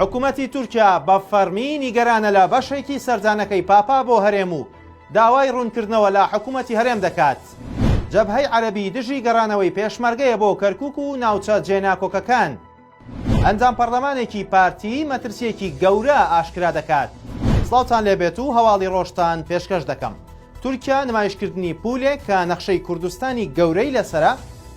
حکوومەتی تورکیا بە فەرمی نیگەرانە لە بەشێکی سەردانەکەی پاپا بۆ هەرێم و داوای ڕوونکردنەوە لە حکوومەتی هەرێم دەکات. جەبهەی عەرەبی دژی گەڕانەوەی پێشمەرگەیە بۆ کەرکووک و ناوچە جێناکۆکەکان. ئەنجام پەرلەمانێکی پارتی مەترسیەکی گەورە ئاشکرا دەکات. سڵاوتان لێبێت و هەواڵی ڕۆژتان پێشکەش دەکەم. تورکیا نمایشکردنی پولێک کە نەخشەی کوردستانی گەورەی لەسرە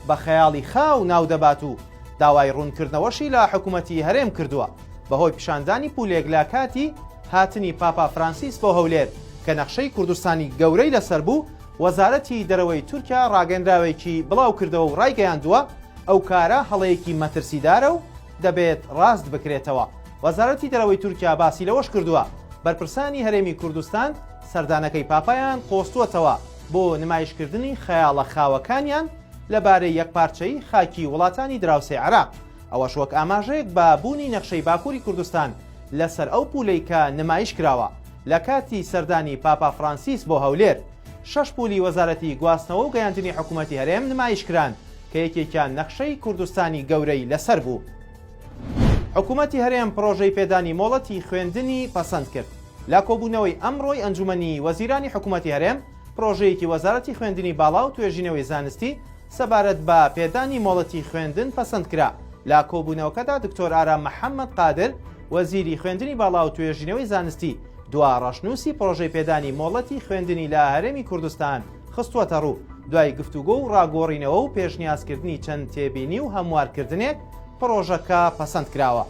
بە خەیاڵی خاو ناودەبات و داوای ڕوونکردنەوەشی لە حکوومەتی هەرێم کردووە بەهۆی پیشاندانی پولێک لە کاتی هاتنی پاپا فرانسیس بۆ هەولێر کە نەخشەی کوردستانی گەورەی لەسەر بوو. وەزارەتی دەرەوەی تورکیا ڕاگەندراوێکی بڵاو کردەوە و ڕایگەیاندووە ئەو کارە هەڵەیەکی مەترسیدارە و دەبێت ڕاست بکرێتەوە. وەزارەتی دەرەوەی تورکیا باسی لەوەش کردووە بەرپرسانی هەرێمی کوردستان سەردانەکەی پاپایان قۆستووەتەوە بۆ نمایشکردنی خەیاڵە خاوەکانیان لەبارەی یەکپارچەی خاکی وڵاتانی دراوسێ عێراق. ئەوەش وەک ئاماژەیەک بە بوونی نەخشەی باکووری کوردستان لەسەر ئەو پولەی کە نمایش کراوە لە کاتی سەردانی پاپا فرانسیس بۆ هەولێر. 6 پولی وەزارەتی گواستنەوە و گەیاندنی حکوومەتی هەرێم نمایشکران کە یەکێکیان نەخشەی کوردستانی گەورەی لەسەر بوو. حکوومەتی هەرێم پرۆژەی پێدانی مۆڵەتی خوێندنی پەسەند کرد. لا کۆبوونەوەی ئەمڕۆی ئەنجومەنی وەزیرانی حکوومەتی هەرێم پرۆژەیەکی وەزارەتی خوێندنی باڵا و توێژینەوەی زانستی سەبارەت بە پێدانی مۆڵەتی خوێندن پەسەند کرا. لا کۆبوونەوەکەدا دکتۆر ئارام محەممەد قادر وەزیری خوێندنی باڵا و توێژینەوەی زانستی دوا ڕەشنووسی پرۆژەی پێدانی مۆڵەتی خوێندنی لە هەرێمی کوردستان خستووەتە ڕوو دوای گفتوگۆ و ڕاگۆڕینەوە و پێشنیازکردنی چەند تێبینی و هەموارکردنێک پرۆژەکە پەسەند کراوە.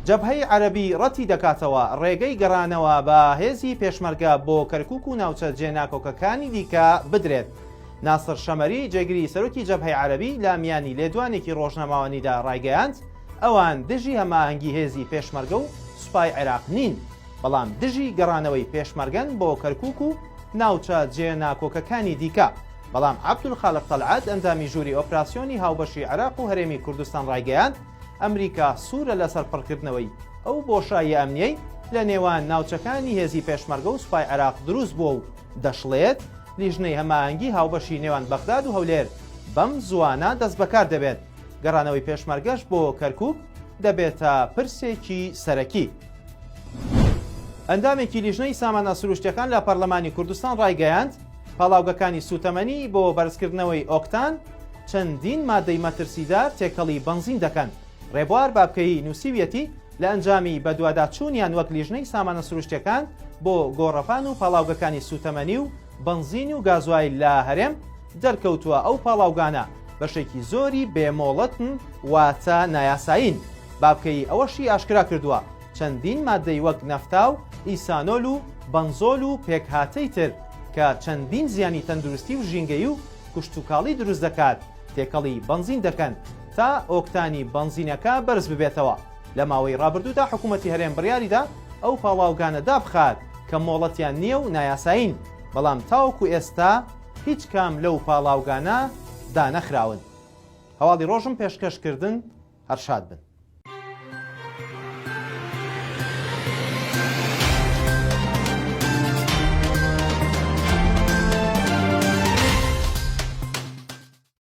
جەبهەی عەرەبی ڕەتی دەکاتەوە ڕێگەی گەڕانەوە بە هێزی پێشمەرگە بۆ کەرکووک و ناوچە جێناکۆکەکانی دیکە بدرێت. ناسر شەمەری جێگیری سەرۆکی جەبهەی عەرەبی لە میانی لێدوانێکی ڕۆژنەماوەنیدا ڕایگەیاند ئەوان دژی هەماهەنگی هێزی پێشمەرگە و سوپای عێراق نین، بەڵام دژی گەڕانەوەی پێشمەرگەن بۆ کەرکووک و ناوچە جێناکۆکەکانی دیکە. بەڵام عەبدولخالق تەلعات ئەندامی ژووری ئۆپراسیۆنی هاوبەشی عێراق و هەرێمی کوردستان ڕایگەیاند ئەمریکا سوورە لەسەر پڕکردنەوەی ئەو بۆشایی ئەمنیەی لە نێوان ناوچەکانی هێزی پێشمەرگە و سوپای عێراق دروست بووە و دەشڵێت لیژنەی هەماهەنگی هاوبەشی نێوان بەغداد و هەولێر بەم زوانە دەست بەکار دەبێت. گەڕانەوەی پێشمەرگەش بۆ کەرکووک دەبێتە پرسێکی سەرەکی. ئەندامێکی لیژنەی سامانە سروشتیەکان لە پەرلەمانی کوردستان ڕایگەیاند پاڵاوگەکانی سوتەمەنی بۆ بەرزکردنەوەی ئۆکتان چەندین مادەی مەترسیدار تێکەڵی بەنزین دەکەن. ڕێبوار بابکەی نووسیویەتی لە ئەنجامی بەدواداچوونیان وەک لیژنەی سامانە سروشتیەکان بۆ گۆڕەپان و پاڵاوگەکانی سوتەمەنی و بەنزین و گازوای لە هەرێم دەرکەوتووە ئەو پاڵاوگانە بەشێکی زۆری بێمۆڵەتن واتە نایاساین. بابکەی ئەوەشی ئاشکرا کردووە چەندین مادەی وەک نەفتا و ئیسانۆل و بەنزۆل و پێکهاتەی تر کە چەندین زیانی تەندروستی و ژینگەی و کوشتتوکاڵی دروست دەکات تێکەڵی بەنزین دەکەن تا ئۆکتانی بەنزینەکە بەرز ببێتەوە. لە ماوەی ڕابردوودا حکوومەتی هەرێم بڕیاریدا ئەو پاڵاوگانە دابخات کە مۆڵەتیان نییە و نایاساین، بەڵام تاوەکو ئێستا هیچ کام لەو پاڵاوگانە دانەخراون. هەواڵی ڕۆژم پێشکەشکردن هەرشاد بن.